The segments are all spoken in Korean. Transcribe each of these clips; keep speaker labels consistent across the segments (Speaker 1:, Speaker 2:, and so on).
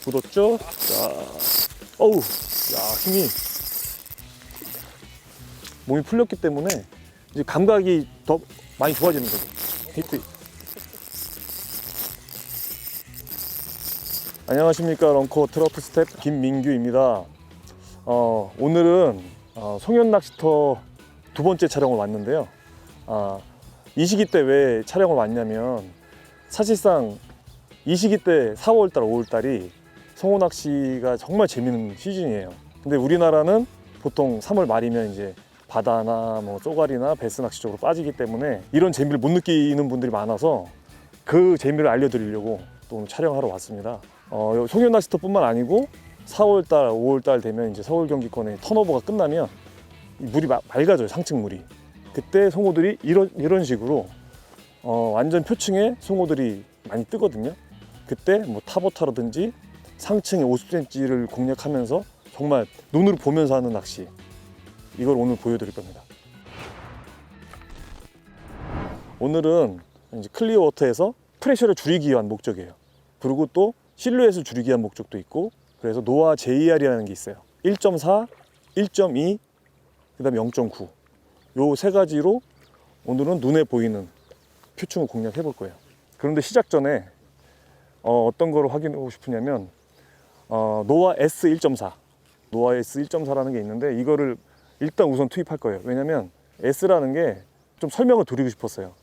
Speaker 1: 굳었죠? 자, 어우, 야, 힘이 몸이 풀렸기 때문에 이제 감각이 더 많이 좋아지는 거죠. 히트. 안녕하십니까, 런커 트러프 스텝 김민규입니다. 오늘은 송현 낚시터 두 번째 촬영을 왔는데요. 이 시기 때 왜 촬영을 왔냐면, 사실상 이 시기 때 4월달, 5월달이 송어 낚시가 정말 재밌는 시즌이에요. 근데 우리나라는 보통 3월 말이면 이제 바다나 뭐 쏘가리나 베스 낚시 쪽으로 빠지기 때문에 이런 재미를 못 느끼는 분들이 많아서 그 재미를 알려드리려고 또 오늘 촬영하러 왔습니다. 송현 낚시터뿐만 아니고 4월달, 5월달 되면 이제 서울 경기권의 턴오버가 끝나면 물이 맑아져요, 상층물이. 그때 송어들이 이런 식으로 완전 표층에 송어들이 많이 뜨거든요. 그때 뭐 타버타라든지 상층에 50cm를 공략하면서 정말 눈으로 보면서 하는 낚시, 이걸 오늘 보여드릴 겁니다. 오늘은 이제 클리어 워터에서 프레셔를 줄이기 위한 목적이에요. 그리고 또 실루엣을 줄이기 위한 목적도 있고, 그래서 노아 JR이라는 게 있어요. 1.4, 1.2, 그 다음에 0.9. 요 세 가지로 오늘은 눈에 보이는 표층을 공략해 볼 거예요. 그런데 시작 전에 어떤 거를 확인하고 싶으냐면, 노아 S1.4, 노아 S1.4라는 게 있는데, 이거를 일단 우선 투입할 거예요. 왜냐면 S라는 게 좀 설명을 드리고 싶었어요.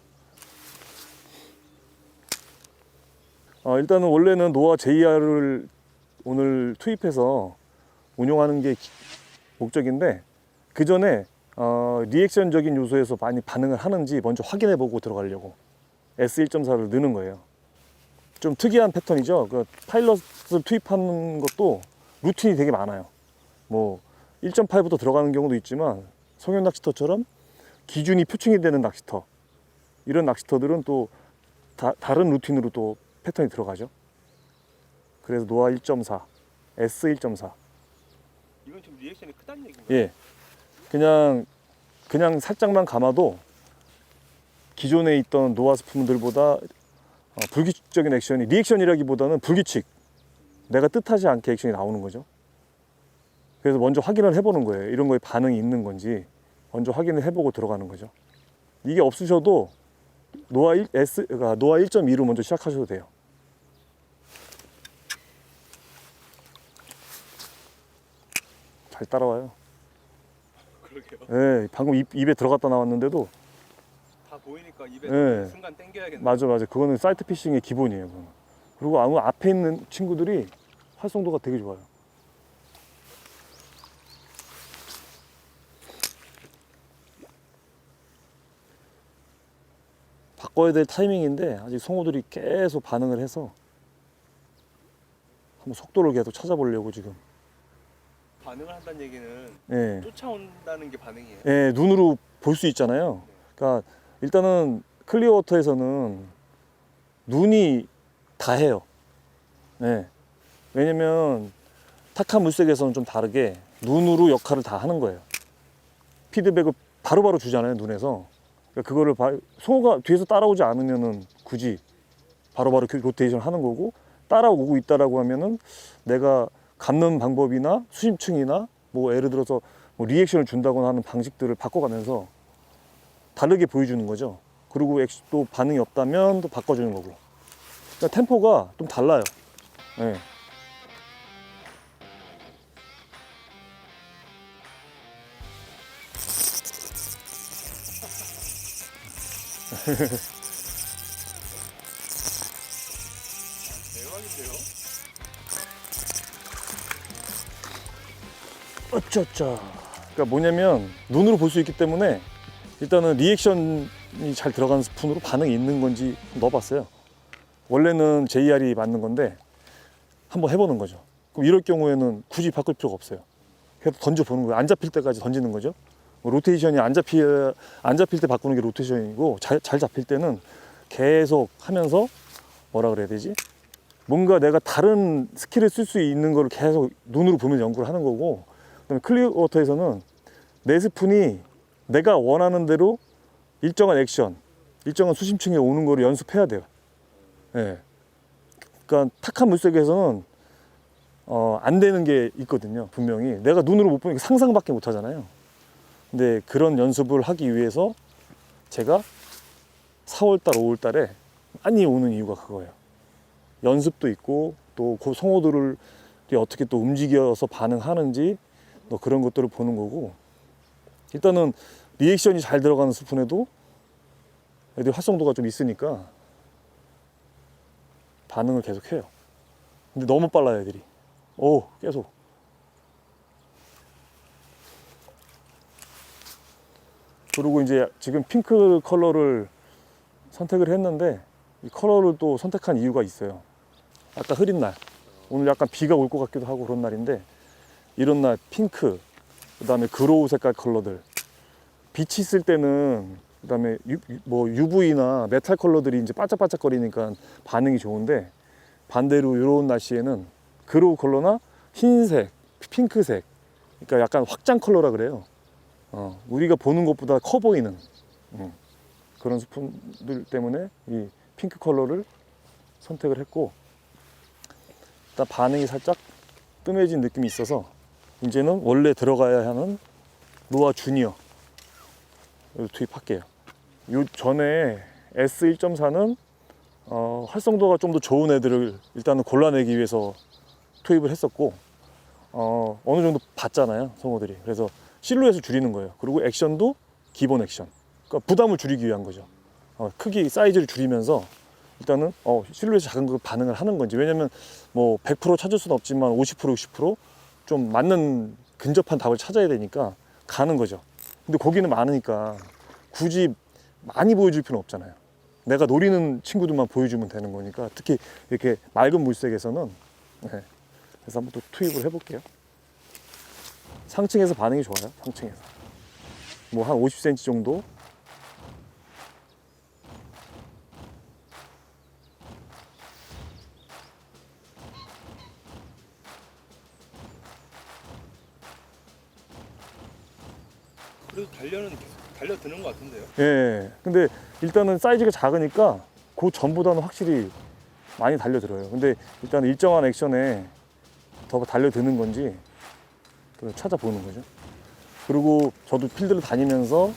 Speaker 1: 일단은 원래는 노아 JR을 오늘 투입해서 운용하는 게 목적인데, 그 전에 리액션적인 요소에서 많이 반응을 하는지 먼저 확인해 보고 들어가려고 S1.4를 넣는 거예요. 좀 특이한 패턴이죠. 그 파일럿을 투입하는 것도 루틴이 되게 많아요. 뭐 1.8부터 들어가는 경우도 있지만, 송현 낚시터처럼 기준이 표층이 되는 낚시터, 이런 낚시터들은 또 다른 루틴으로 또 패턴이 들어가죠. 그래서 노아 1.4, S1.4.
Speaker 2: 이건 좀 리액션이 크다는 얘기인가요?
Speaker 1: 예, 그냥 살짝만 감아도 기존에 있던 노아 스푼들보다 불규칙적인 액션이, 리액션이라기보다는 불규칙, 내가 뜻하지 않게 액션이 나오는 거죠. 그래서 먼저 확인을 해보는 거예요. 이런 거에 반응이 있는 건지 먼저 확인을 해보고 들어가는 거죠. 이게 없으셔도 노아 1.2로 먼저 시작하셔도 돼요. 잘 따라와요.
Speaker 2: 그러게요.
Speaker 1: 네, 방금 입에 들어갔다 나왔는데도.
Speaker 2: 다 보이니까 입에
Speaker 1: 네.
Speaker 2: 순간 땡겨야겠네.
Speaker 1: 맞아. 그거는 사이트 피싱의 기본이에요. 그건. 그리고 아무 앞에 있는 친구들이 활성도가 되게 좋아요. 바꿔야 될 타이밍인데 아직 송어들이 계속 반응을 해서 한번 속도를 계속 찾아보려고 지금.
Speaker 2: 반응을 한다는 얘기는
Speaker 1: 예.
Speaker 2: 쫓아온다는 게 반응이에요.
Speaker 1: 예, 눈으로 볼 수 있잖아요. 그러니까 일단은 클리어 워터에서는 눈이 다 해요. 예. 왜냐면 탁한 물색에서는 좀 다르게 눈으로 역할을 다 하는 거예요. 피드백을 바로바로 주잖아요, 눈에서. 그러니까 그거를 송어가 뒤에서 따라오지 않으면은 굳이 바로바로 로테이션 하는 거고, 따라오고 있다라고 하면은 내가 감는 방법이나 수심층이나 뭐 예를 들어서 뭐 리액션을 준다거나 하는 방식들을 바꿔가면서 다르게 보여주는 거죠. 그리고 또 반응이 없다면 또 바꿔주는 거고. 그러니까 템포가 좀 달라요. 네.
Speaker 2: 대박인데요?
Speaker 1: 어쩌쩌. 그러니까 뭐냐면 눈으로 볼 수 있기 때문에 일단은 리액션이 잘 들어가는 스푼으로 반응이 있는 건지 넣어봤어요. 원래는 JR이 맞는 건데 한번 해보는 거죠. 그럼 이럴 경우에는 굳이 바꿀 필요가 없어요. 계속 던져보는 거예요. 안 잡힐 때까지 던지는 거죠. 로테이션이 안 잡힐 때 바꾸는 게 로테이션이고, 잘 잡힐 때는 계속 하면서 뭐라 그래야 되지? 뭔가 내가 다른 스킬을 쓸 수 있는 걸 계속 눈으로 보면서 연구를 하는 거고, 그다음에 클리어 워터에서는 내 스푼이 내가 원하는 대로 일정한 액션, 일정한 수심층에 오는 거를 연습해야 돼요. 예. 그러니까 탁한 물색에서는 안 되는 게 있거든요. 분명히 내가 눈으로 못 보니까 상상밖에 못 하잖아요. 근데 그런 연습을 하기 위해서 제가 4월달, 5월달에 많이 오는 이유가 그거예요. 연습도 있고 또 그 송어들을 어떻게 또 움직여서 반응하는지 또 그런 것들을 보는 거고, 일단은 리액션이 잘 들어가는 스푼에도 애들이 활성도가 좀 있으니까 반응을 계속 해요. 근데 너무 빨라요, 애들이. 오, 계속. 그리고 이제 지금 핑크 컬러를 선택을 했는데 이 컬러를 또 선택한 이유가 있어요. 아까 흐린 날, 오늘 약간 비가 올 것 같기도 하고 그런 날인데, 이런 날 핑크, 그 다음에 그로우 색깔 컬러들, 빛이 있을 때는 그 다음에 뭐 UV나 메탈 컬러들이 이제 반짝반짝거리니까 반응이 좋은데, 반대로 이런 날씨에는 그로우 컬러나 흰색, 핑크색, 그러니까 약간 확장 컬러라 그래요. 우리가 보는 것보다 커 보이는 그런 스푼들 때문에 이 핑크 컬러를 선택을 했고, 일단 반응이 살짝 뜸해진 느낌이 있어서 이제는 원래 들어가야 하는 노아 주니어 투입할게요. 요 전에 S1.4는 활성도가 좀 더 좋은 애들을 일단은 골라내기 위해서 투입을 했었고, 어느 정도 봤잖아요, 성어들이. 그래서 실루엣을 줄이는 거예요. 그리고 액션도 기본 액션. 그러니까 부담을 줄이기 위한 거죠. 크기, 사이즈를 줄이면서 일단은 실루엣이 작은 거 반응을 하는 건지. 왜냐면 뭐 100% 찾을 수는 없지만 50%, 60%좀 맞는 근접한 답을 찾아야 되니까 가는 거죠. 근데 거기는 많으니까 굳이 많이 보여줄 필요는 없잖아요. 내가 노리는 친구들만 보여주면 되는 거니까, 특히 이렇게 맑은 물색에서는. 네. 그래서 한번 또 투입을 해볼게요. 상층에서 반응이 좋아요. 상층에서 뭐 한 50cm 정도.
Speaker 2: 그래도 단련은 계속 달려드는 것 같은데요?
Speaker 1: 예. 근데 일단은 사이즈가 작으니까 그 전보다는 확실히 많이 달려들어요. 근데 일단 일정한 액션에 더 달려드는 건지 또 찾아보는 거죠. 그리고 저도 필드를 다니면서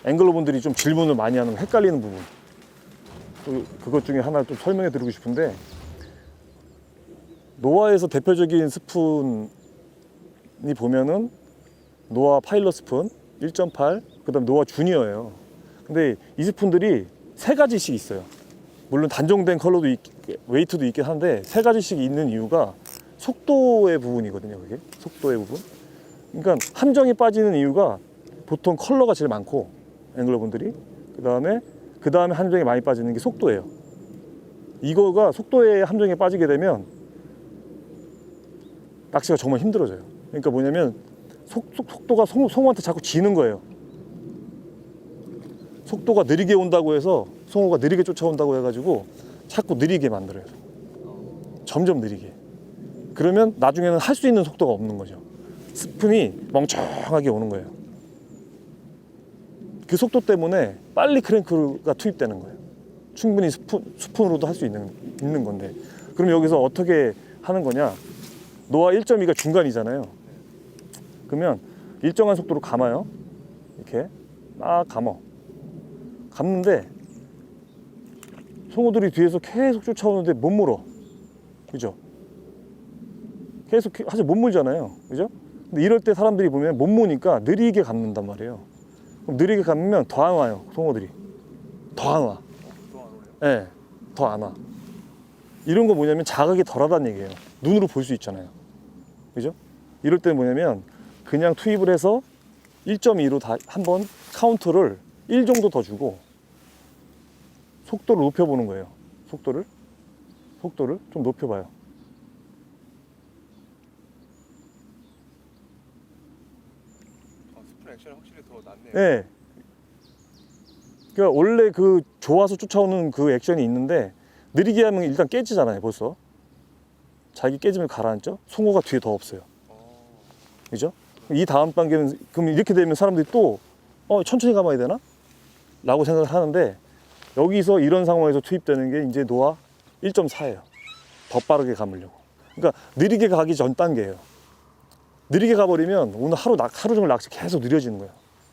Speaker 1: 앵글러분들이 좀 질문을 많이 하는 헷갈리는 부분, 또 그것 중에 하나 좀 설명해 드리고 싶은데, 노아에서 대표적인 스푼이 보면은 노아 파일럿 스푼 1.8, 그 다음 노아 주니어예요. 근데 이 스푼들이 세 가지씩 있어요. 물론 단종된 컬러도 웨이트도 있긴 한데 세 가지씩 있는 이유가 속도의 부분이거든요. 그게 속도의 부분. 그러니까 함정이 빠지는 이유가 보통 컬러가 제일 많고, 앵글러분들이 그 다음에 함정이 많이 빠지는 게 속도예요. 이거가 속도에 함정에 빠지게 되면 낚시가 정말 힘들어져요. 그러니까 뭐냐면 속도가 송어한테 자꾸 지는 거예요. 속도가 느리게 온다고 해서 송어가 느리게 쫓아온다고 해가지고 자꾸 느리게 만들어요. 점점 느리게. 그러면 나중에는 할 수 있는 속도가 없는 거죠. 스푼이 멍청하게 오는 거예요. 그 속도 때문에 빨리 크랭크가 투입되는 거예요. 충분히 스푼으로도 할 수 있는 건데, 그럼 여기서 어떻게 하는 거냐? 노아 1.2가 중간이잖아요. 그러면 일정한 속도로 감아요. 이렇게 막 감는데 송어들이 뒤에서 계속 쫓아오는데 못 물어. 그죠? 계속 사실 못 물잖아요. 그죠? 근데 이럴 때 사람들이 보면 못 무니까 느리게 감는단 말이에요. 그럼 느리게 감으면 더 안 와요, 송어들이. 더 안 와.
Speaker 2: 더 안 오네요?
Speaker 1: 네, 더 안 와. 이런 거 뭐냐면 자극이 덜하다는 얘기예요. 눈으로 볼 수 있잖아요. 그죠? 이럴 때 뭐냐면 그냥 투입을 해서 1.2로 다 한번 카운트를 1 정도 더 주고 속도를 높여보는 거예요. 속도를 좀 높여봐요.
Speaker 2: 스푼 액션이 확실히 더 낫네요.
Speaker 1: 네. 그러니까 원래 그 좋아서 쫓아오는 그 액션이 있는데 느리게 하면 일단 깨지잖아요. 벌써 자기 깨지면 가라앉죠. 송어가 뒤에 더 없어요. 그죠? 이 다음 단계는, 그럼 이렇게 되면 사람들이 또 천천히 감아야 되나? 라고 생각을 하는데, 여기서 이런 상황에서 투입되는 게 이제 노아 1.4예요. 더 빠르게 감으려고. 그러니까 느리게 가기 전 단계예요. 느리게 가버리면 오늘 하루 종일 낚시 계속 느려지는 거예요.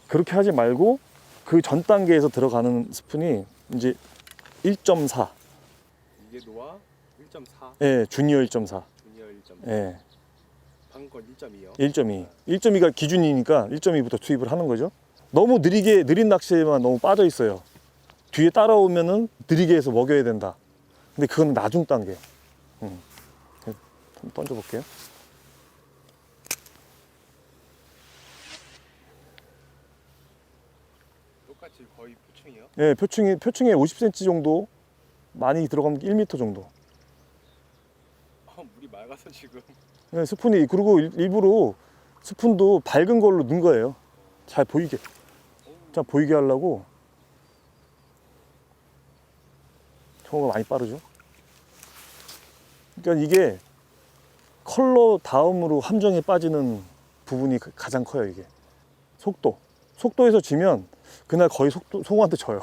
Speaker 1: 그렇게 하지 말고 그 전 단계에서 들어가는 스푼이 이제 1.4.
Speaker 2: 이게 노아 1.4,
Speaker 1: 예, 주니어 1.4.
Speaker 2: 주니어 1.4,
Speaker 1: 예,
Speaker 2: 방금 건 1.2요.
Speaker 1: 1.2. 1.2가 기준이니까 1.2부터 투입을 하는 거죠. 너무 느린 낚시에만 너무 빠져 있어요. 뒤에 따라오면은 느리게 해서 먹여야 된다. 근데 그건 나중 단계. 한번 던져볼게요.
Speaker 2: 똑같이 거의 표층이요.
Speaker 1: 예, 표층에 50cm 정도, 많이 들어가면 1m 정도.
Speaker 2: 물이 맑아서 지금.
Speaker 1: 예, 스푼이, 그리고 일부러 스푼도 밝은 걸로 넣은 거예요. 잘 보이게. 잘 보이게 하려고. 정보가 많이 빠르죠. 그러니까 이게 컬러 다음으로 함정에 빠지는 부분이 가장 커요, 이게. 속도에서 지면 그날 거의 송어한테 져요.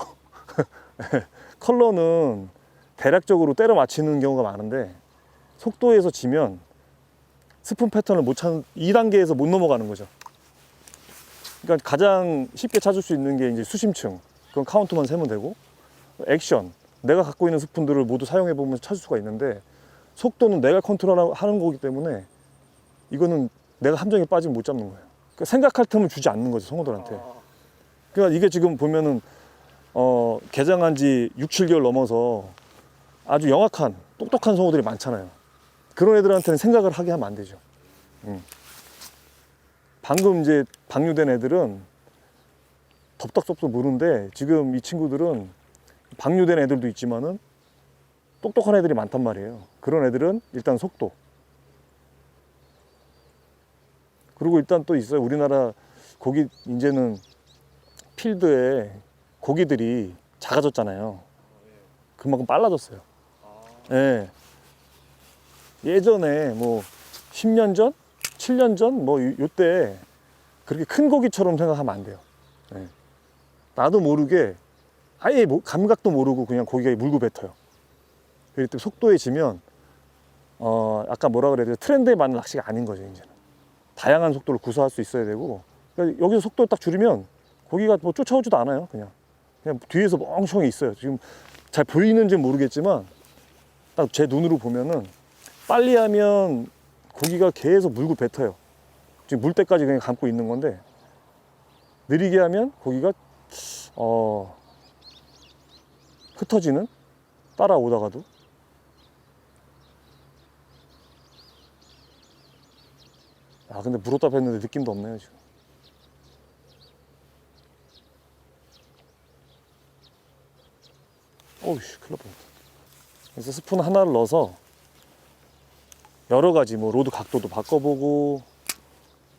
Speaker 1: 컬러는 대략적으로 때려 맞히는 경우가 많은데 속도에서 지면 스푼 패턴을 못 찾는, 2단계에서 못 넘어가는 거죠. 그러니까 가장 쉽게 찾을 수 있는 게 이제 수심층, 그건 카운트만 세면 되고, 액션, 내가 갖고 있는 스푼들을 모두 사용해 보면 찾을 수가 있는데, 속도는 내가 컨트롤하는 거기 때문에 이거는 내가 함정에 빠지면 못 잡는 거예요. 그러니까 생각할 틈을 주지 않는 거죠, 성어들한테. 그러니까 이게 지금 보면은 개장한 지 6, 7개월 넘어서 아주 영악한 똑똑한 성어들이 많잖아요. 그런 애들한테는 생각을 하게 하면 안 되죠. 방금 이제 방류된 애들은 덥덕덥덕 무는데, 지금 이 친구들은 방류된 애들도 있지만은 똑똑한 애들이 많단 말이에요. 그런 애들은 일단 속도, 그리고 일단 또 있어요. 우리나라 고기, 이제는 필드에 고기들이 작아졌잖아요. 그만큼 빨라졌어요. 예. 예전에 뭐 10년 전, 7년 전, 뭐 요때 그렇게 큰 고기처럼 생각하면 안 돼요. 예. 나도 모르게 아예 감각도 모르고 그냥 고기가 물고 뱉어요. 그렇기 때문에 속도에 지면 아까 뭐라 그래야 돼요? 트렌드에 맞는 낚시가 아닌 거죠, 이제는. 다양한 속도를 구사할 수 있어야 되고, 그러니까 여기서 속도를 딱 줄이면 고기가 뭐 쫓아오지도 않아요. 그냥 뒤에서 멍청히 있어요. 지금 잘 보이는지 모르겠지만 딱 제 눈으로 보면은 빨리 하면 고기가 계속 물고 뱉어요. 지금 물 때까지 그냥 감고 있는 건데, 느리게 하면 고기가 흩어지는, 따라오다가도. 아, 근데 물었다 뱉는데 느낌도 없네요, 지금. 어우씨, 큰일 날 뻔했다. 그래서 스푼 하나를 넣어서 여러 가지 뭐 로드 각도도 바꿔보고,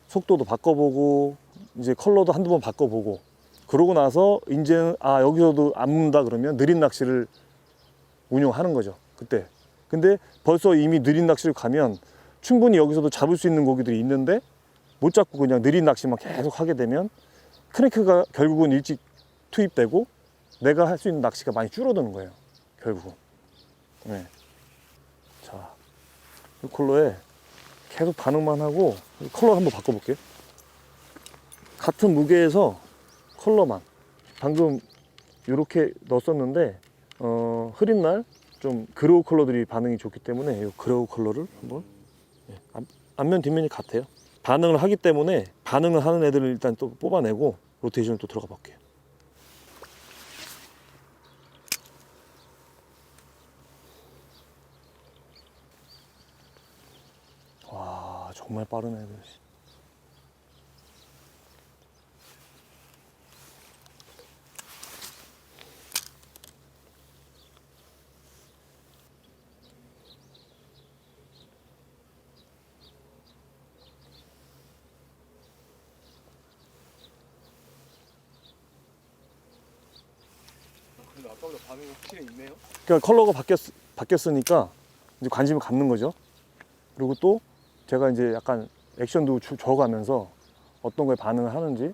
Speaker 1: 속도도 바꿔보고, 이제 컬러도 한두 번 바꿔보고, 그러고 나서 이제는 여기서도 안 문다 그러면 느린 낚시를 운용하는 거죠, 그때. 근데 벌써 이미 느린 낚시를 가면 충분히 여기서도 잡을 수 있는 고기들이 있는데 못 잡고 그냥 느린 낚시만 계속 하게 되면 크랭크가 결국은 일찍 투입되고 내가 할 수 있는 낚시가 많이 줄어드는 거예요, 결국은. 네. 자, 이 컬러에 계속 반응만 하고 컬러 한번 바꿔볼게요. 같은 무게에서 컬러만. 방금 이렇게 넣었었는데 흐린 날 좀 그로우 컬러들이 반응이 좋기 때문에 이 그로우 컬러를 한번, 앞면 뒷면이 같아요. 반응을 하기 때문에 반응을 하는 애들을 일단 또 뽑아내고 로테이션을 또 들어가 볼게요. 와, 정말 빠른 애들.
Speaker 2: 근데 아까보다 반응이 확실히 있네요.
Speaker 1: 그러니까 컬러가 바뀌었으니까 이제 관심을 갖는 거죠. 그리고 또 제가 이제 약간 액션도 줘가면서 어떤 거에 반응을 하는지.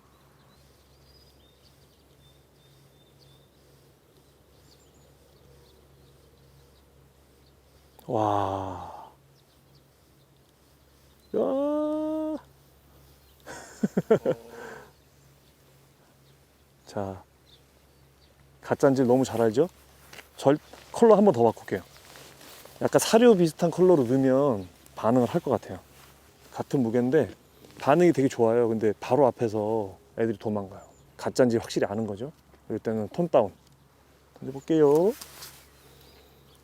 Speaker 1: 와, 자, 가짜인지 너무 잘 알죠? 컬러 한 번 더 바꿀게요. 약간 사료 비슷한 컬러로 넣으면 반응을 할 것 같아요. 같은 무게인데 반응이 되게 좋아요. 근데 바로 앞에서 애들이 도망가요. 가짜인지 확실히 아는 거죠. 이럴 때는 톤 다운 던져볼게요.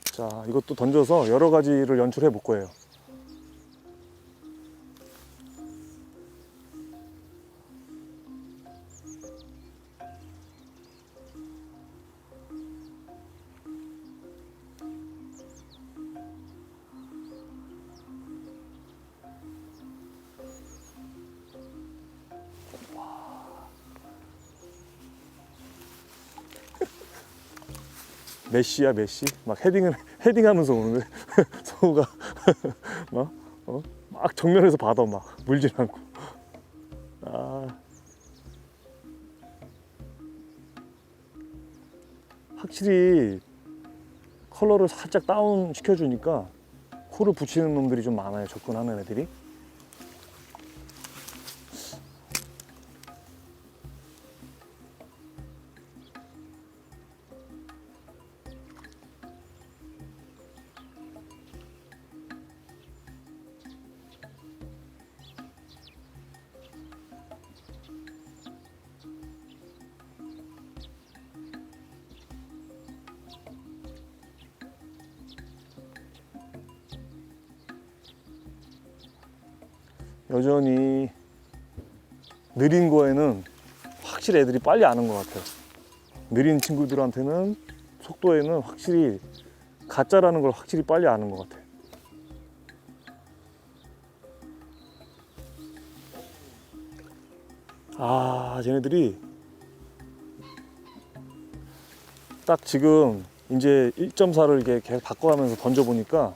Speaker 1: 자, 이것도 던져서 여러 가지를 연출해 볼 거예요. 메시야 메시 막 헤딩하면서 오는데 성우가 막 정면에서 받아 막 물질 않고. 확실히 컬러를 살짝 다운 시켜주니까 코를 붙이는 놈들이 좀 많아요. 접근하는 애들이. 여전히 느린 거에는 확실히 애들이 빨리 아는 것 같아요. 느린 친구들한테는 속도에는 확실히 가짜라는 걸 확실히 빨리 아는 것 같아요. 쟤네들이 딱 지금 이제 1.4를 이렇게 계속 바꿔가면서 던져보니까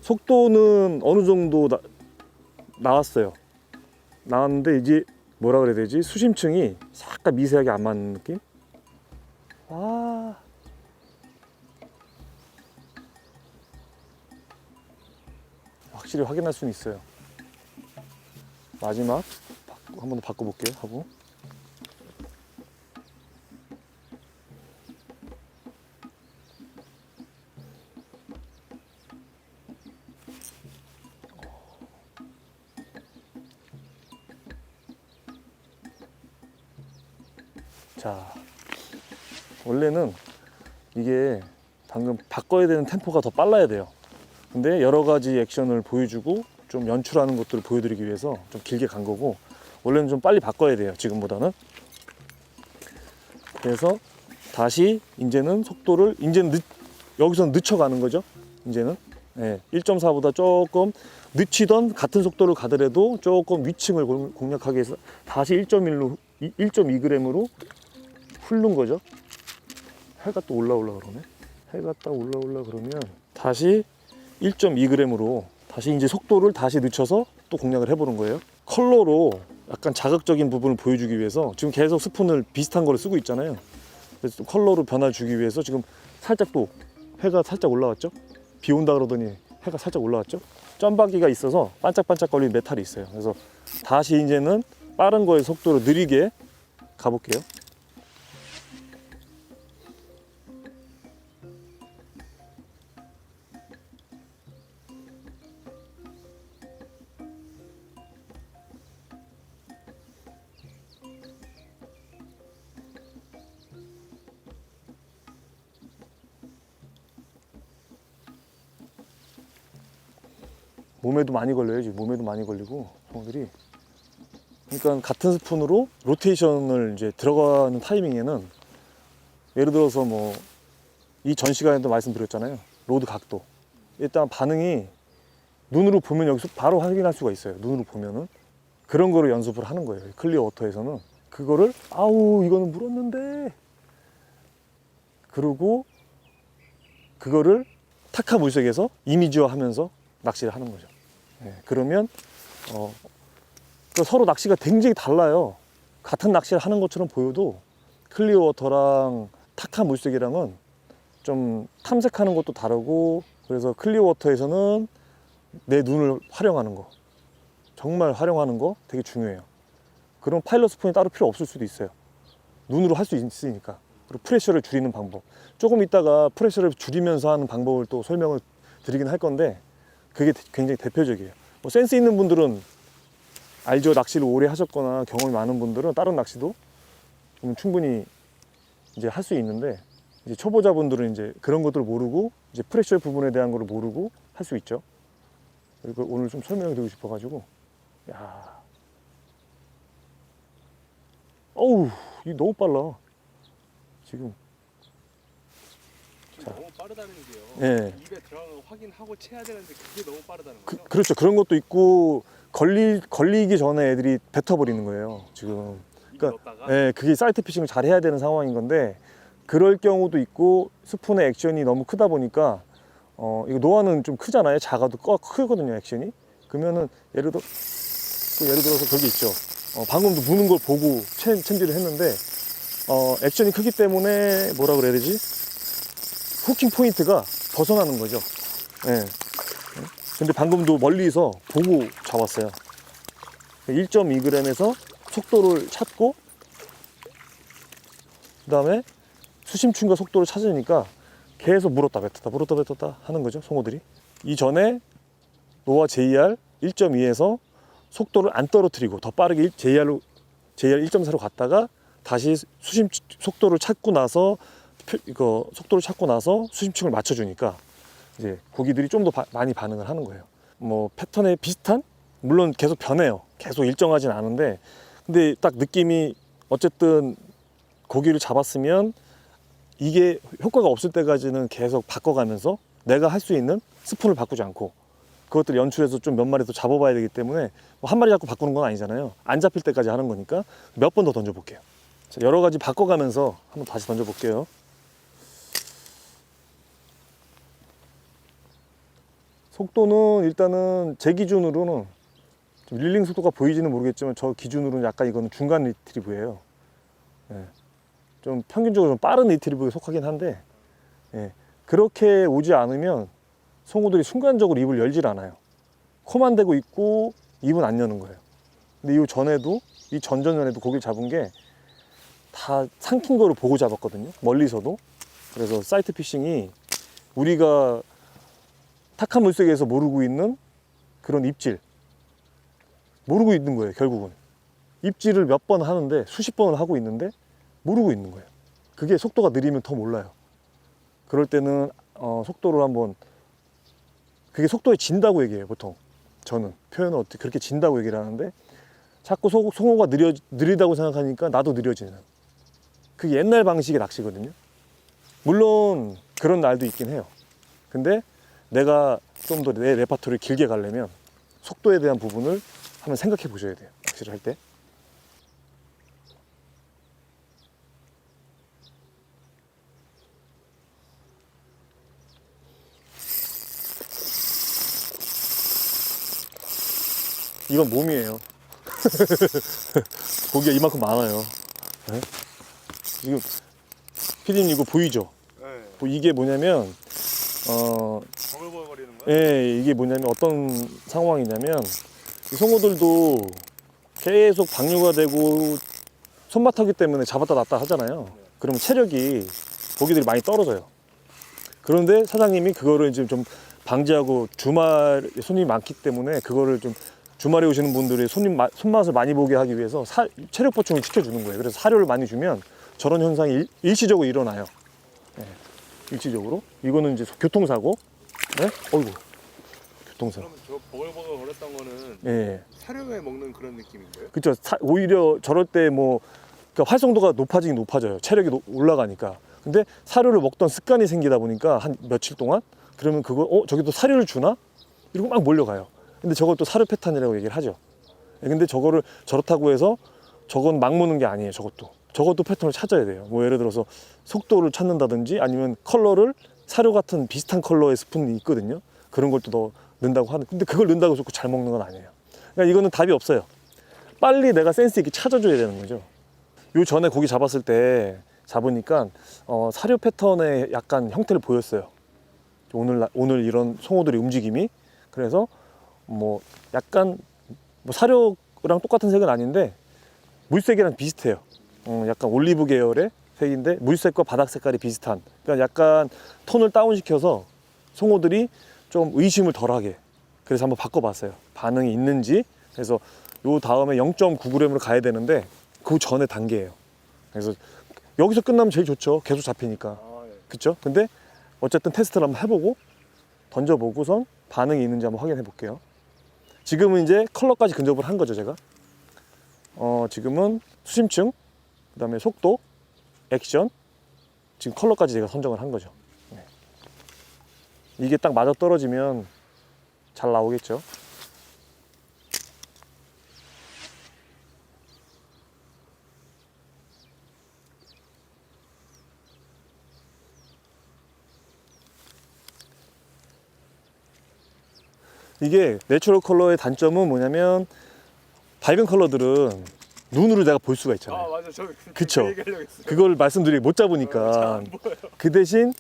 Speaker 1: 속도는 어느 정도 나왔어요. 나왔는데 이제 뭐라 그래야 되지? 수심층이 약간 미세하게 안 맞는 느낌? 확실히 확인할 수는 있어요. 마지막 한 번 더 바꿔볼게요 하고. 자, 원래는 이게 방금 바꿔야 되는 템포가 더 빨라야 돼요. 근데 여러 가지 액션을 보여주고 좀 연출하는 것들을 보여드리기 위해서 좀 길게 간 거고, 원래는 좀 빨리 바꿔야 돼요, 지금보다는. 그래서 다시 이제는 속도를 여기서 늦춰가는 거죠. 이제는 1.4보다 조금 늦추던 같은 속도를 가더라도 조금 위층을 공략하기 위해서 다시 1.2g으로 훑는 거죠. 해가 또 올라오려 그러네. 해가 딱 올라오려 그러면 다시 1.2g으로 다시 이제 속도를 다시 늦춰서 또 공략을 해보는 거예요. 컬러로 약간 자극적인 부분을 보여주기 위해서 지금 계속 스푼을 비슷한 거를 쓰고 있잖아요. 그래서 또 컬러로 변화를 주기 위해서 지금 살짝 또 해가 살짝 올라왔죠. 비 온다 그러더니 해가 살짝 올라왔죠. 점박이가 있어서 반짝반짝 거리는 메탈이 있어요. 그래서 다시 이제는 빠른 거의 속도로 느리게 가볼게요. 몸에도 많이 걸려요. 지금 몸에도 많이 걸리고 성어들이. 그러니까 같은 스푼으로 로테이션을 이제 들어가는 타이밍에는 예를 들어서 뭐 이 전 시간에도 말씀드렸잖아요. 로드 각도. 일단 반응이 눈으로 보면 여기서 바로 확인할 수가 있어요. 눈으로 보면은 그런 거를 연습을 하는 거예요. 클리어 워터에서는 그거를 이거는 물었는데 그리고 그거를 타카 물색에서 이미지화하면서 낚시를 하는 거죠. 그러면 서로 낚시가 굉장히 달라요. 같은 낚시를 하는 것처럼 보여도 클리어 워터랑 타카 물색이랑은 좀 탐색하는 것도 다르고, 그래서 클리어 워터에서는 내 눈을 활용하는 거, 정말 활용하는 거 되게 중요해요. 그런 파일럿 스푼이 따로 필요 없을 수도 있어요. 눈으로 할 수 있으니까. 그리고 프레셔를 줄이는 방법. 조금 있다가 프레셔를 줄이면서 하는 방법을 또 설명을 드리긴 할 건데 그게 굉장히 대표적이에요. 뭐 센스 있는 분들은 알죠. 낚시를 오래 하셨거나 경험이 많은 분들은 다른 낚시도 충분히 이제 할 수 있는데 이제 초보자분들은 이제 그런 것들을 모르고 이제 프레셔 부분에 대한 걸 모르고 할 수 있죠. 그리고 오늘 좀 설명을 드리고 싶어가지고 야, 어우, 이 너무 빨라 지금.
Speaker 2: 지금 너무 빠르다는 게요.
Speaker 1: 예.
Speaker 2: 입에 들어가는 거 확인하고 채야 되는데 그게 너무 빠르다는 거죠?
Speaker 1: 그렇죠. 그런 것도 있고 걸리기 전에 애들이 뱉어버리는 거예요 지금. 그러니까 예, 그게 사이트 피싱을 잘 해야 되는 상황인 건데 그럴 경우도 있고 스푼의 액션이 너무 크다 보니까 이거 노아는 좀 크잖아요. 작아도 크거든요 액션이. 그러면은 예를 들어서 거기 있죠. 방금도 무는 걸 보고 챔질을 했는데 액션이 크기 때문에 뭐라 그래야 되지? 후킹 포인트가 벗어나는 거죠. 예. 근데 방금도 멀리서 보고 잡았어요. 1.2g에서 속도를 찾고 그 다음에 수심층과 속도를 찾으니까 계속 물었다 뱉었다 하는 거죠 송어들이. 이전에 노아 JR 1.2에서 속도를 안 떨어뜨리고 더 빠르게 JR 1.4로 갔다가 다시 속도를 찾고 나서 속도를 찾고 나서 수심층을 맞춰주니까 이제 고기들이 좀 더 많이 반응을 하는 거예요. 뭐 패턴에 비슷한, 물론 계속 변해요. 계속 일정하진 않은데 근데 딱 느낌이 어쨌든 고기를 잡았으면 이게 효과가 없을 때까지는 계속 바꿔가면서 내가 할 수 있는 스푼을 바꾸지 않고 그것들 연출해서 좀 몇 마리 더 잡아봐야 되기 때문에 뭐 한 마리 잡고 바꾸는 건 아니잖아요. 안 잡힐 때까지 하는 거니까 몇 번 더 던져볼게요. 자, 여러 가지 바꿔가면서 한번 다시 던져볼게요. 속도는 일단은 제 기준으로는 좀 릴링 속도가 보이지는 모르겠지만 저 기준으로는 약간 이거는 중간 리트리브예요. 예. 좀 평균적으로 좀 빠른 리트리브에 속하긴 한데 예. 그렇게 오지 않으면 송어들이 순간적으로 입을 열질 않아요. 코만 대고 있고 입은 안 여는 거예요. 근데 이 전에도 이 전전전에도 고기를 잡은 게 다 삼킨 거를 보고 잡았거든요. 멀리서도. 그래서 사이트 피싱이 우리가 탁한 물속에서 모르고 있는 그런 입질 모르고 있는 거예요. 결국은 입질을 몇 번 하는데 수십 번을 하고 있는데 모르고 있는 거예요. 그게 속도가 느리면 더 몰라요. 그럴 때는 속도를 한번, 그게 속도에 진다고 얘기해요. 보통 저는 표현을 어떻게 그렇게 진다고 얘기를 하는데 자꾸 송어가 느리다고 생각하니까 나도 느려지는, 그게 옛날 방식의 낚시거든요. 물론 그런 날도 있긴 해요. 근데 내가 좀 더 내 레파토리를 길게 가려면 속도에 대한 부분을 한번 생각해 보셔야 돼요. 낚시를 할 때. 이건 몸이에요. 고기가 이만큼 많아요. 네? 지금 피디님 이거 보이죠?
Speaker 2: 네.
Speaker 1: 이게 뭐냐면
Speaker 2: 버글버글거리는 거야?
Speaker 1: 예, 이게 뭐냐면 어떤 상황이냐면 이 송어들도 계속 방류가 되고 손맛하기 때문에 잡았다 놨다 하잖아요. 그러면 체력이 고기들이 많이 떨어져요. 그런데 사장님이 그거를 이제 좀 방지하고 주말 손님이 많기 때문에 그거를 좀 주말에 오시는 분들이 손맛을 많이 보게 하기 위해서 체력 보충을 시켜주는 거예요. 그래서 사료를 많이 주면 저런 현상이 일시적으로 일어나요. 네, 일시적으로. 이거는 이제 교통사고. 네? 어이구. 교통사고.
Speaker 2: 그러면 저 버글버글 거렸던 거는
Speaker 1: 예.
Speaker 2: 사료에 먹는 그런 느낌인 거예요?
Speaker 1: 그렇죠. 오히려 저럴 때 뭐 그러니까 활성도가 높아지긴 높아져요. 체력이 올라가니까. 근데 사료를 먹던 습관이 생기다 보니까 한 며칠 동안 그러면 그거 저기 또 사료를 주나? 이러고 막 몰려가요. 근데 저걸 또 사료 패턴이라고 얘기를 하죠. 근데 저거를 저렇다고 해서 저건 막 무는 게 아니에요. 저것도 패턴을 찾아야 돼요. 뭐 예를 들어서 속도를 찾는다든지 아니면 컬러를 사료 같은 비슷한 컬러의 스푼이 있거든요. 그런 걸 또 넣는다고 하는. 근데 그걸 넣는다고 해서 잘 먹는 건 아니에요. 그러니까 이거는 답이 없어요. 빨리 내가 센스 있게 찾아줘야 되는 거죠. 요 전에 고기 잡았을 때 잡으니까 사료 패턴의 약간 형태를 보였어요. 오늘 이런 송어들의 움직임이. 그래서 뭐 약간 뭐 사료랑 똑같은 색은 아닌데 물색이랑 비슷해요. 약간 올리브 계열의 색인데 물색과 바닥 색깔이 비슷한. 그러니까 약간 톤을 다운시켜서 송어들이 좀 의심을 덜하게. 그래서 한번 바꿔봤어요. 반응이 있는지. 그래서 요 다음에 0.9g으로 가야 되는데 그 전에 단계예요. 그래서 여기서 끝나면 제일 좋죠. 계속 잡히니까.
Speaker 2: 아, 예.
Speaker 1: 그쵸? 근데 어쨌든 테스트를 한번 해보고 던져보고선 반응이 있는지 한번 확인해 볼게요. 지금은 이제 컬러까지 근접을 한 거죠, 제가. 지금은 수심층, 그 다음에 속도, 액션, 지금 컬러까지 제가 선정을 한 거죠. 네. 이게 딱 맞아 떨어지면 잘 나오겠죠. 이게 내추럴 컬러의 단점은 뭐냐면 밝은 컬러들은 눈으로 내가 볼 수가 있잖아요.
Speaker 2: 아 맞아, 저
Speaker 1: 그쵸.
Speaker 2: 그 얘기하려고 했어요.
Speaker 1: 그걸 말씀드리기 못
Speaker 2: 잘
Speaker 1: 잡으니까
Speaker 2: 안 보여요.
Speaker 1: 그 대신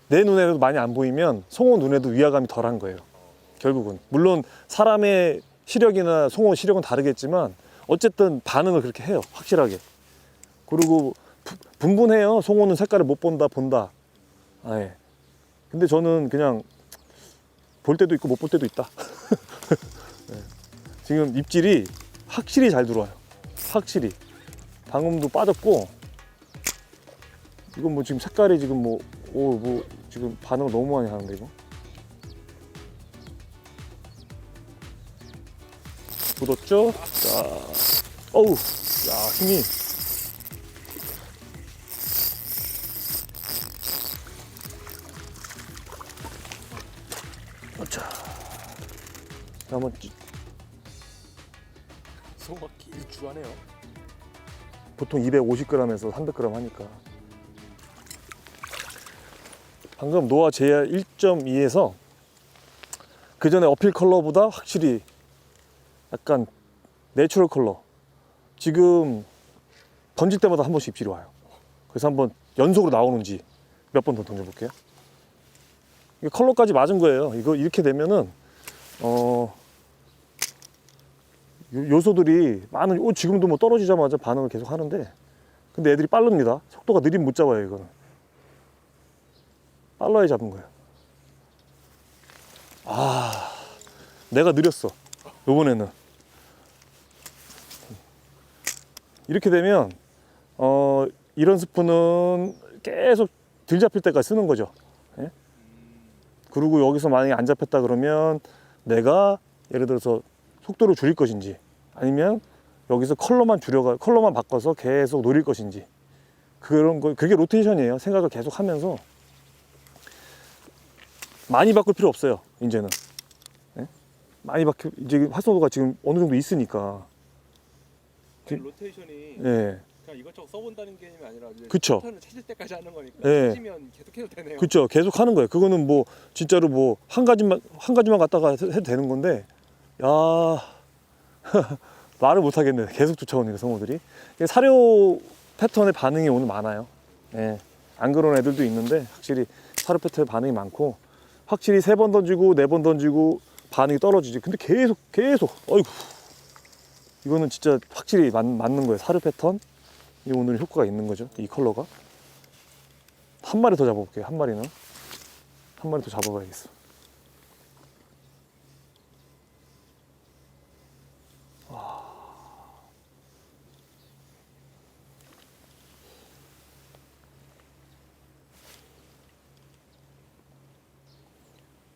Speaker 1: 내 눈에도 많이 안 보이면 송어 눈에도 위화감이 덜한 거예요. 결국은 물론 사람의 시력이나 송어 시력은 다르겠지만 어쨌든 반응을 그렇게 해요. 확실하게. 그리고 분분해요. 송어는 색깔을 못 본다 본다. 아, 예. 근데 저는 그냥 볼 때도 있고 못 볼 때도 있다. 네. 지금 입질이 확실히 잘 들어와요. 확실히. 방음도 빠졌고, 이건 뭐 지금 색깔이 지금 뭐 지금 반응을 너무 많이 하는데 이거. 묻었죠? 자, 어우, 야 힘이. 자, 한번
Speaker 2: 송어 길쭉하네요.
Speaker 1: 보통 250g에서 300g 하니까. 방금 노아 제야 1.2에서 그 전에 어필 컬러보다 확실히 약간 내추럴 컬러. 지금 던질 때마다 한 번씩 입질이 와요. 그래서 한번 연속으로 나오는지 몇 번 더 던져볼게요. 이게 컬러까지 맞은 거예요. 이거 이렇게 되면은 요소들이 많은. 지금도 뭐 떨어지자마자 반응을 계속 하는데, 근데 애들이 빠릅니다. 속도가 느리면 못 잡아요. 이거는 빨라야 잡은 거예요. 아, 내가 느렸어 요번에는. 이렇게 되면 이런 스푼은 계속 들 잡힐 때까지 쓰는 거죠. 예? 그리고 여기서 만약에 안 잡혔다 그러면 내가 예를 들어서 속도를 줄일 것인지, 아니면 여기서 컬러만 바꿔서 계속 노릴 것인지, 그런 거, 그게 로테이션이에요. 생각을 계속 하면서 많이 바꿀 필요 없어요. 이제는. 예? 이제 활성도가 지금 어느 정도 있으니까.
Speaker 2: 아니, 로테이션이
Speaker 1: 예.
Speaker 2: 그냥 이것저것 써본다는 개념이 아니라 이제
Speaker 1: 그쵸.
Speaker 2: 패턴을 찾을 때까지 하는 거니까.
Speaker 1: 예.
Speaker 2: 찾으면 계속 해도 되네요.
Speaker 1: 그렇죠. 계속 하는 거예요. 그거는 뭐 진짜로 뭐 한 가지만 갖다가 해도 되는 건데, 야 말을 못 하겠네. 계속 쫓아오니까 성어들이. 이게 사료 패턴의 반응이 오늘 많아요. 예. 안 그런 애들도 있는데 확실히 사료 패턴의 반응이 많고, 확실히 3번 던지고 4번 던지고 반응이 떨어지지. 근데 계속 어이구, 이거는 진짜 확실히 맞는 거예요. 사료 패턴. 이 오늘 효과가 있는 거죠. 이 컬러가. 한 마리 더 잡아볼게요. 한 마리 더 잡아봐야겠어.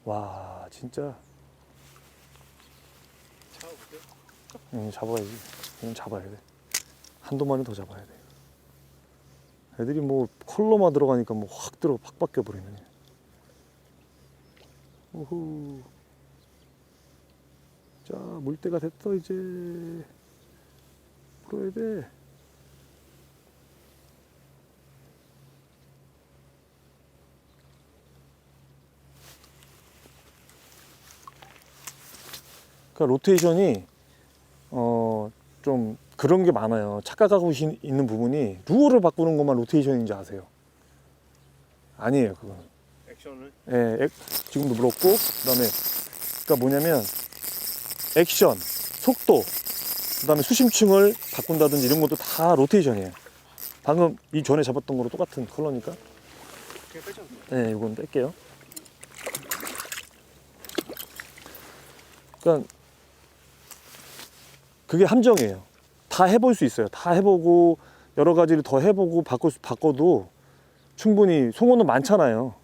Speaker 1: 와, 진짜.
Speaker 2: 잡아볼게요.
Speaker 1: 잡아야지. 이건 잡아야 돼. 한두 마리 더 잡아야 돼. 애들이 뭐 컬러만 들어가니까 뭐 확 바뀌어 버리네. 우후. 자, 물때가 됐어. 이제 풀어야 돼. 그러니까 로테이션이 좀 그런 게 많아요. 착각하고 있는 부분이, 루어를 바꾸는 것만 로테이션인지 아세요? 아니에요, 그거는.
Speaker 2: 액션을.
Speaker 1: 예, 지금도 물었고, 그다음에 그러니까 뭐냐면 액션, 속도, 그다음에 수심층을 바꾼다든지 이런 것도 다 로테이션이에요. 방금 이 전에 잡았던 거로 똑같은 컬러니까.
Speaker 2: 그냥 빼셔도 돼요.
Speaker 1: 네, 이건 뺄게요. 그러니까 그게 함정이에요. 다 해볼 수 있어요. 다 해보고 여러 가지를 더 해보고 바꿔도 충분히 송어는 많잖아요.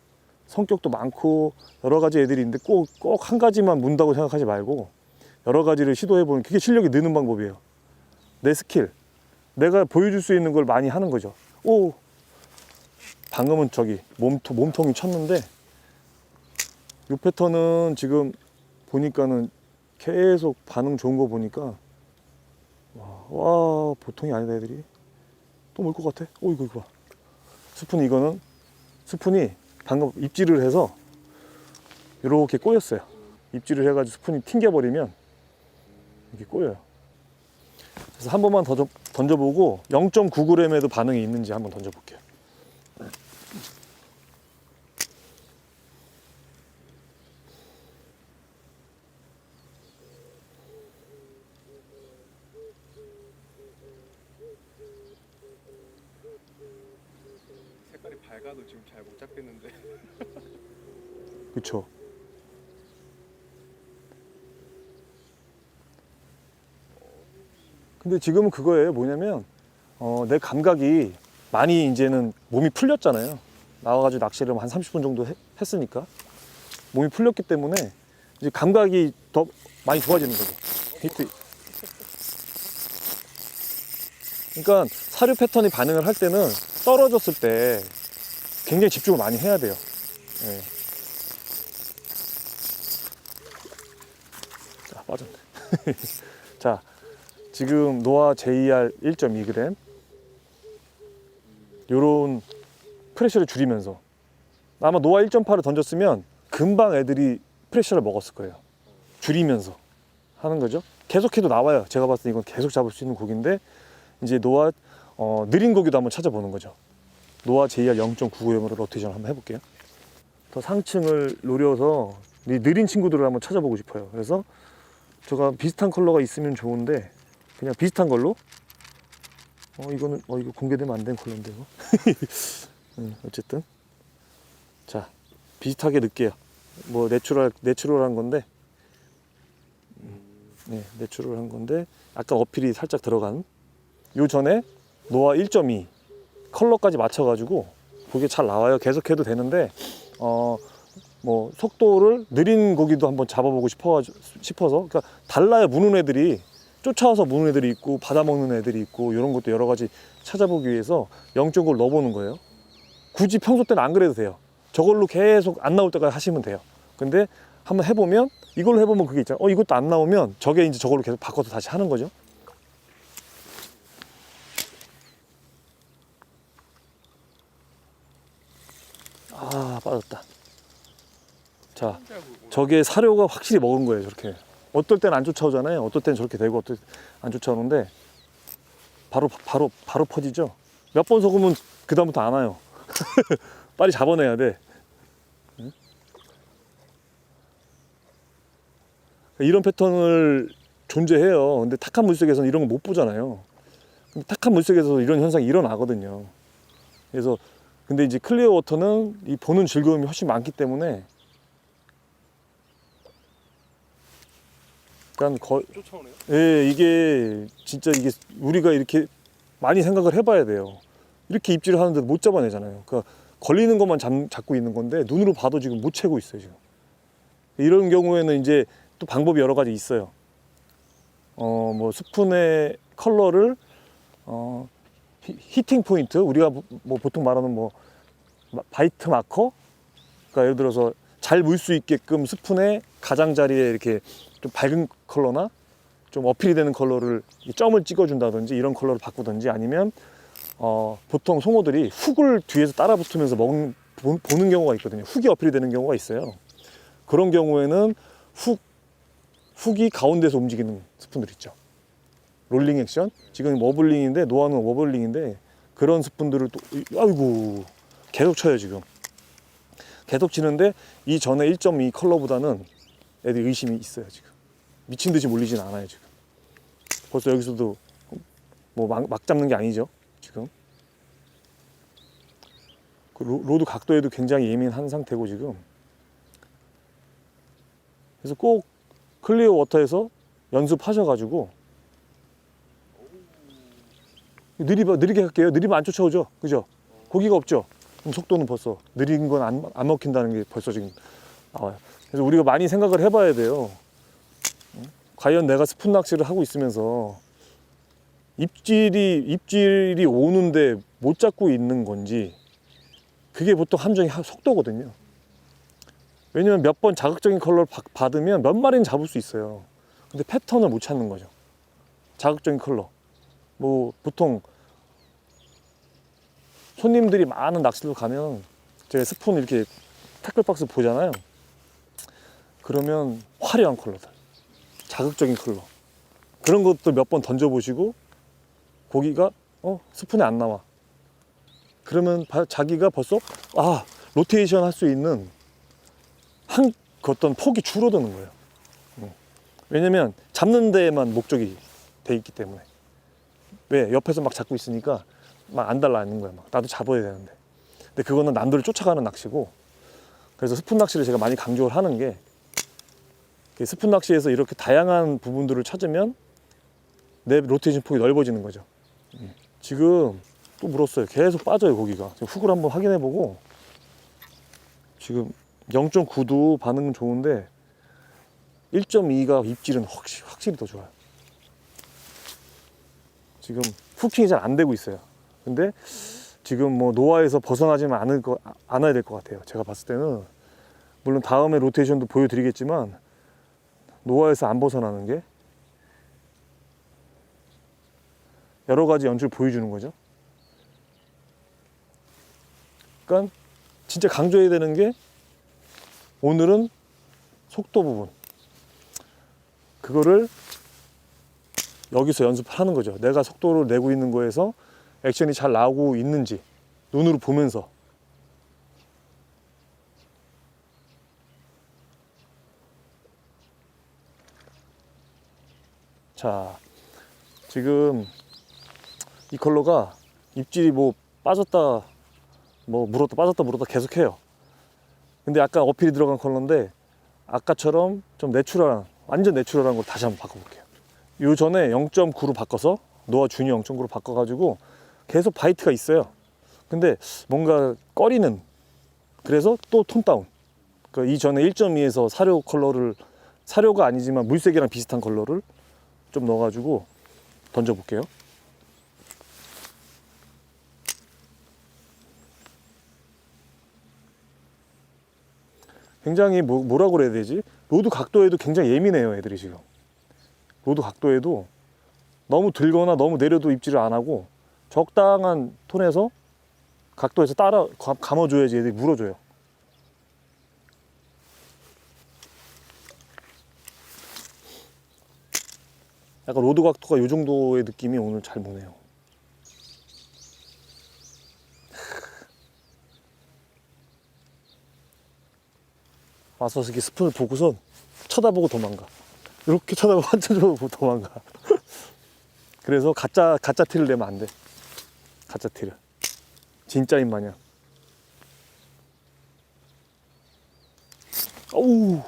Speaker 1: 성격도 많고 여러 가지 애들이 있는데 꼭 한 가지만 문다고 생각하지 말고 여러 가지를 시도해보는 그게 실력이 느는 방법이에요. 내 스킬, 내가 보여줄 수 있는 걸 많이 하는 거죠. 오, 방금은 저기 몸통이 쳤는데 이 패턴은 지금 보니까는 계속 반응 좋은 거 보니까 와 보통이 아니다 애들이. 또 물 것 같아. 오 이거 봐. 스푼이 방금 입질을 해서 이렇게 꼬였어요. 입질을 해가지고 스푼이 튕겨버리면 이렇게 꼬여요. 그래서 한 번만 더 던져보고 0.9g에도 반응이 있는지 한번 던져볼게요.
Speaker 2: 색깔이 밝아도 지금 잘 못 잡겠는데.
Speaker 1: 그쵸. 근데 지금은 그거예요. 뭐냐면 내 감각이 많이 이제는 몸이 풀렸잖아요. 나와가지고 낚시를 한 30분 정도 했으니까 몸이 풀렸기 때문에 이제 감각이 더 많이 좋아지는 거죠. 히트. 그러니까 사료 패턴이 반응을 할 때는 떨어졌을 때 굉장히 집중을 많이 해야 돼요. 네. 자, 빠졌네. 자, 지금 노아 JR 1.2g 요런 프레셔를 줄이면서 아마 노아 1.8을 던졌으면 금방 애들이 프레셔를 먹었을 거예요. 줄이면서 하는 거죠. 계속해도 나와요. 제가 봤을 때 이건 계속 잡을 수 있는 고기인데 이제 노아 느린 고기도 한번 찾아보는 거죠. 노아 JR 0.990으로 로테이션 한번 해볼게요. 더 상층을 노려서 이 느린 친구들을 한번 찾아보고 싶어요. 그래서 제가 비슷한 컬러가 있으면 좋은데 그냥 비슷한 걸로 이거 공개되면 안 된 컬러인데 이거. 어쨌든 자 비슷하게 넣을게요. 뭐 내추럴한 건데 네 내추럴한 건데 아까 어필이 살짝 들어간 요 전에 노아 1.2 컬러까지 맞춰가지고 그게 잘 나와요. 계속해도 되는데 뭐 속도를 느린 고기도 한번 잡아보고 싶어서 그러니까 달라요. 무는 애들이 쫓아와서 무는 애들이 있고 받아먹는 애들이 있고 이런 것도 여러 가지 찾아보기 위해서 0.9를 넣어보는 거예요. 굳이 평소 때는 안 그래도 돼요. 저걸로 계속 안 나올 때까지 하시면 돼요. 근데 한번 해보면 이걸로 해보면 그게 있잖아요. 이것도 안 나오면 저게 이제 저걸로 계속 바꿔서 다시 하는 거죠. 아 빠졌다. 자 저게 사료가 확실히 먹은 거예요. 저렇게 어떨 땐 안 쫓아오잖아요. 어떨 땐 저렇게 되고 어떨 땐 안 쫓아오는데 바로 퍼지죠. 몇 번 속으면 그 다음부터 안 와요. 빨리 잡아내야 돼. 이런 패턴을 존재해요. 근데 탁한 물속에서는 이런 거 못 보잖아요. 근데 탁한 물속에서 이런 현상이 일어나거든요. 그래서 근데 이제 클리어 워터는 이 보는 즐거움이 훨씬 많기 때문에 그러니까
Speaker 2: 쫓아오네요.
Speaker 1: 예, 이게 진짜 이게 우리가 이렇게 많이 생각을 해봐야 돼요. 이렇게 입질을 하는데도 못 잡아내잖아요. 그러니까 걸리는 것만 잡고 있는 건데 눈으로 봐도 지금 못 채고 있어요. 지금 이런 경우에는 이제 또 방법이 여러 가지 있어요. 뭐 스푼의 컬러를 히팅 포인트 우리가 뭐 보통 말하는 뭐 바이트 마커, 그러니까 예를 들어서 잘 물 수 있게끔 스푼의 가장자리에 이렇게 좀 밝은 컬러나 좀 어필이 되는 컬러를 점을 찍어준다든지 이런 컬러를 바꾸든지 아니면 보통 송어들이 훅을 뒤에서 따라 붙으면서 보는 경우가 있거든요. 훅이 어필이 되는 경우가 있어요. 그런 경우에는 훅이 가운데서 움직이는 스푼들 있죠. 롤링 액션. 지금 워블링인데 노아는 워블링인데 그런 스푼들을 또 아이고 계속 쳐요. 지금 계속 치는데 이 전에 1.2 컬러보다는 애들이 의심이 있어요. 지금 미친 듯이 몰리진 않아요. 지금 벌써 여기서도 뭐 막 잡는 게 아니죠 지금. 그 로드 각도에도 굉장히 예민한 상태고 지금. 그래서 꼭 클리어 워터에서 연습하셔가지고 느리게 할게요. 느리면 안 쫓아오죠, 그죠? 고기가 없죠. 그럼 속도는 벌써 느린 건 안 먹힌다는 게 벌써 지금 나와요. 그래서 우리가 많이 생각을 해봐야 돼요. 과연 내가 스푼 낚시를 하고 있으면서 입질이 오는데 못 잡고 있는 건지, 그게 보통 함정의 속도거든요. 왜냐면 몇 번 자극적인 컬러를 받으면 몇 마리는 잡을 수 있어요. 근데 패턴을 못 찾는 거죠. 자극적인 컬러. 뭐 보통 손님들이 많은 낚시로 가면 제가 스푼 이렇게 태클박스 보잖아요. 그러면 화려한 컬러들, 자극적인 컬러, 그런 것도 몇 번 던져보시고 고기가 스푼에 안 나와. 그러면 자기가 벌써 로테이션 할 수 있는 그 어떤 폭이 줄어드는 거예요. 왜냐면 잡는 데에만 목적이 돼 있기 때문에. 왜? 옆에서 막 잡고 있으니까 막 안 달라붙는 거야. 막 나도 잡아야 되는데. 근데 그거는 남들을 쫓아가는 낚시고, 그래서 스푼 낚시를 제가 많이 강조를 하는 게, 스푼 낚시에서 이렇게 다양한 부분들을 찾으면 내 로테이션 폭이 넓어지는 거죠. 지금 또 물었어요. 계속 빠져요, 고기가. 지금 훅을 한번 확인해 보고, 지금 0.9도 반응은 좋은데 1.2가 입질은 확실히 더 좋아요. 지금 후킹이 잘 안 되고 있어요. 근데 지금 뭐 노화에서 벗어나지만 않아야 될 것 같아요. 제가 봤을 때는. 물론 다음에 로테이션도 보여드리겠지만 노화에서 안 벗어나는 게 여러 가지 연출 보여주는 거죠. 그러니까 진짜 강조해야 되는 게, 오늘은 속도 부분, 그거를 여기서 연습하는 거죠. 내가 속도를 내고 있는 거에서 액션이 잘 나오고 있는지 눈으로 보면서. 자, 지금 이 컬러가 입질이 뭐 빠졌다 뭐 물었다 빠졌다 물었다 계속해요. 근데 약간 어필이 들어간 컬러인데 아까처럼 좀 내추럴한, 완전 내추럴한 걸 다시 한번 바꿔볼게요. 요 전에 0.9로 바꿔서, 노아 준이 0.9로 바꿔가지고 계속 바이트가 있어요. 근데 뭔가 꺼리는, 그래서 또 톤 다운. 그러니까 이전에 1.2에서 사료 컬러를, 사료가 아니지만 물색이랑 비슷한 컬러를 좀 넣어가지고 던져볼게요. 굉장히 뭐라고 그래야 되지? 로드 각도에도 굉장히 예민해요, 애들이 지금. 로드 각도에도 너무 들거나 너무 내려도 입질을 안 하고 적당한 톤에서 각도에서 따라 감아줘야지 애들이 물어줘요. 약간 로드 각도가 이 정도의 느낌이 오늘 잘 무네요. 와서 이렇게 스푼을 보고선 쳐다보고 도망가. 이렇게 쳐다보고 한참 쳐다보고 도망가. 그래서 가짜 티를 내면 안 돼. 가짜 티를. 진짜인 마냥. 어우,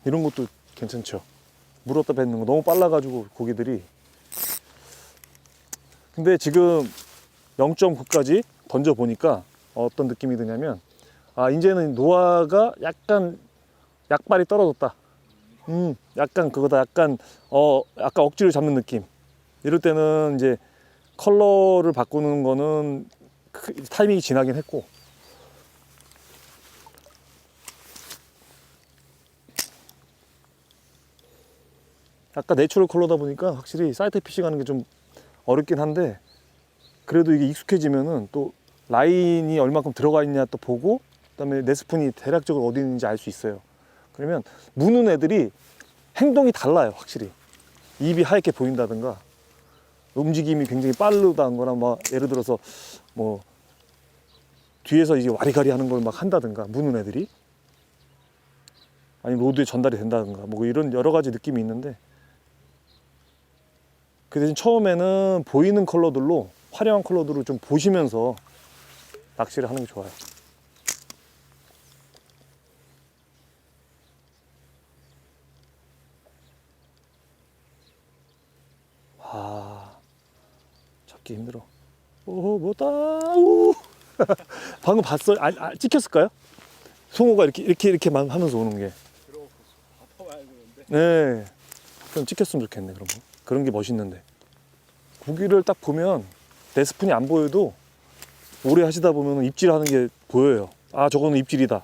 Speaker 1: 이런 것도 괜찮죠. 물었다 뱉는 거 너무 빨라가지고 고기들이. 근데 지금 0.9까지 던져보니까 어떤 느낌이 드냐면, 이제는 노아가 약간 약발이 떨어졌다. 약간 그거다. 약간 억지로 잡는 느낌. 이럴 때는 이제 컬러를 바꾸는 거는 타이밍이 지나긴 했고, 아까 내추럴 컬러다 보니까 확실히 사이트 피싱 하는 게 좀 어렵긴 한데, 그래도 이게 익숙해지면은 또 라인이 얼마큼 들어가 있냐 또 보고, 그다음에 내 스푼이 대략적으로 어디 있는지 알 수 있어요. 그러면 무는 애들이 행동이 달라요, 확실히. 입이 하얗게 보인다든가, 움직임이 굉장히 빠르다거나, 막 예를 들어서 뭐 뒤에서 이제 와리가리 하는 걸 막 한다든가, 무는 애들이, 아니면 로드에 전달이 된다든가, 뭐 이런 여러 가지 느낌이 있는데, 그 대신 처음에는 보이는 컬러들로, 화려한 컬러들을 좀 보시면서 낚시를 하는 게 좋아요. 와, 잡기 힘들어. 오, 뭐다. 오. 방금 봤어요? 찍혔을까요? 송어가 이렇게만 하면서 오는 게.
Speaker 2: 아파봐야 되는데.
Speaker 1: 네. 좀 찍혔으면 좋겠네, 그런 거. 그런 게 멋있는데. 고기를 딱 보면 내 스푼이 안 보여도 오래 하시다 보면 입질하는 게 보여요. 아, 저거는 입질이다.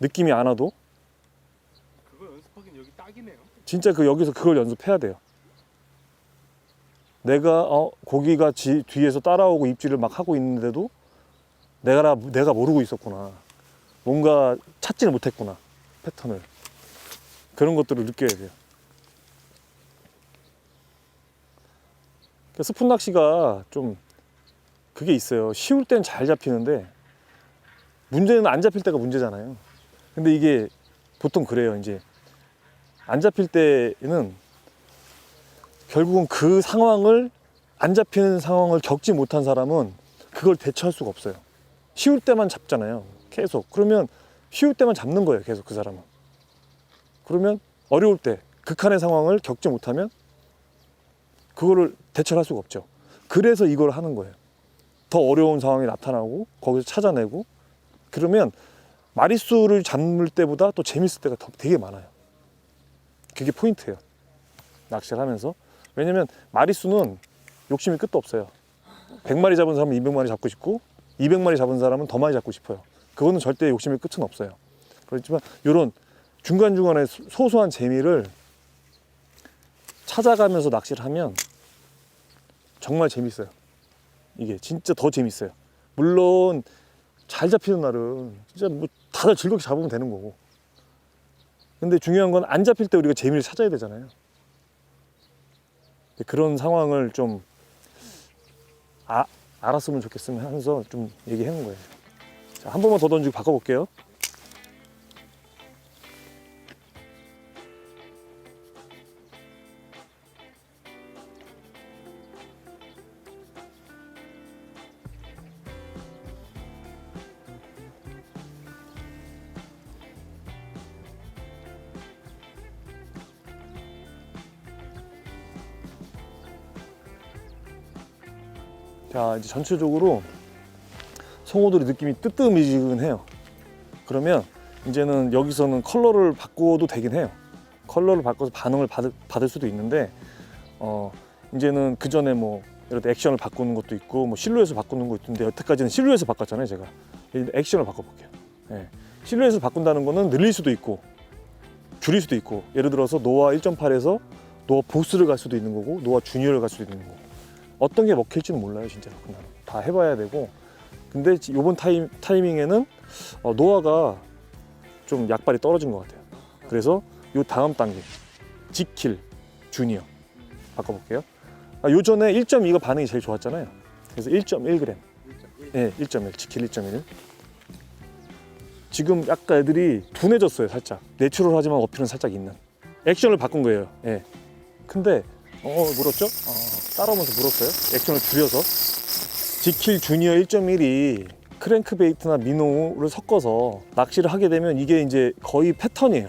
Speaker 1: 느낌이 안 와도.
Speaker 2: 그거 연습하긴 여기 딱이네요.
Speaker 1: 진짜 여기서 그걸 연습해야 돼요. 내가 고기가 뒤에서 따라오고 입질을 막 하고 있는데도 내가 모르고 있었구나. 뭔가 찾지를 못했구나. 패턴을. 그런 것들을 느껴야 돼요. 그러니까 스푼 낚시가 좀 그게 있어요. 쉬울 땐 잘 잡히는데 문제는 안 잡힐 때가 문제잖아요. 근데 이게 보통 그래요. 이제 안 잡힐 때는 결국은 그 상황을, 안 잡히는 상황을 겪지 못한 사람은 그걸 대처할 수가 없어요. 쉬울 때만 잡잖아요. 계속. 그러면 쉬울 때만 잡는 거예요. 계속 그 사람은. 그러면 어려울 때 극한의 상황을 겪지 못하면 그거를 대처할 수가 없죠. 그래서 이걸 하는 거예요. 더 어려운 상황이 나타나고 거기서 찾아내고, 그러면 마리수를 잡을 때보다 또 재밌을 때가 되게 많아요. 그게 포인트예요. 낚시를 하면서. 왜냐면 마리수는 욕심이 끝도 없어요. 100마리 잡은 사람은 200마리 잡고 싶고 200마리 잡은 사람은 더 많이 잡고 싶어요. 그거는 절대 욕심의 끝은 없어요. 그렇지만 이런 중간중간에 소소한 재미를 찾아가면서 낚시를 하면 정말 재밌어요. 이게 진짜 더 재밌어요. 물론 잘 잡히는 날은 진짜 뭐 다들 즐겁게 잡으면 되는 거고, 근데 중요한 건 안 잡힐 때 우리가 재미를 찾아야 되잖아요. 그런 상황을 좀 알았으면 좋겠으면 하면서 좀 얘기하는 거예요. 자, 한 번만 더 던지고 바꿔볼게요. 자, 이제 전체적으로 송어들의 느낌이 뜨뜻미지근해요. 그러면 이제는 여기서는 컬러를 바꿔도 되긴 해요. 컬러를 바꿔서 반응을 받을 수도 있는데, 이제는 그 전에 뭐 예를 들어 액션을 바꾸는 것도 있고 뭐 실루엣을 바꾸는 것도 있는데, 여태까지는 실루엣을 바꿨잖아요, 제가. 이제 액션을 바꿔볼게요. 네. 실루엣을 바꾼다는 거는 늘릴 수도 있고 줄일 수도 있고, 예를 들어서 노아 1.8에서 노아 보스를 갈 수도 있는 거고 노아 주니어를 갈 수도 있는 거고, 어떤 게 먹힐지는 몰라요, 진짜로. 그냥 다 해봐야 되고. 근데 이번 타이밍에는 노아가 좀 약발이 떨어진 것 같아요. 그래서 요 다음 단계 지킬 주니어 바꿔볼게요. 요전에 1.2가 반응이 제일 좋았잖아요. 그래서 1.1g. 네, 1.1 지킬 1.1. 지금 약간 애들이 둔해졌어요. 살짝 내추럴하지만 어필은 살짝 있는 액션을 바꾼 거예요. 예. 근데 물었죠? 따라오면서 물었어요. 액션을 줄여서. 지킬 주니어 1.1이 크랭크베이트나 미노를 섞어서 낚시를 하게 되면 이게 이제 거의 패턴이에요.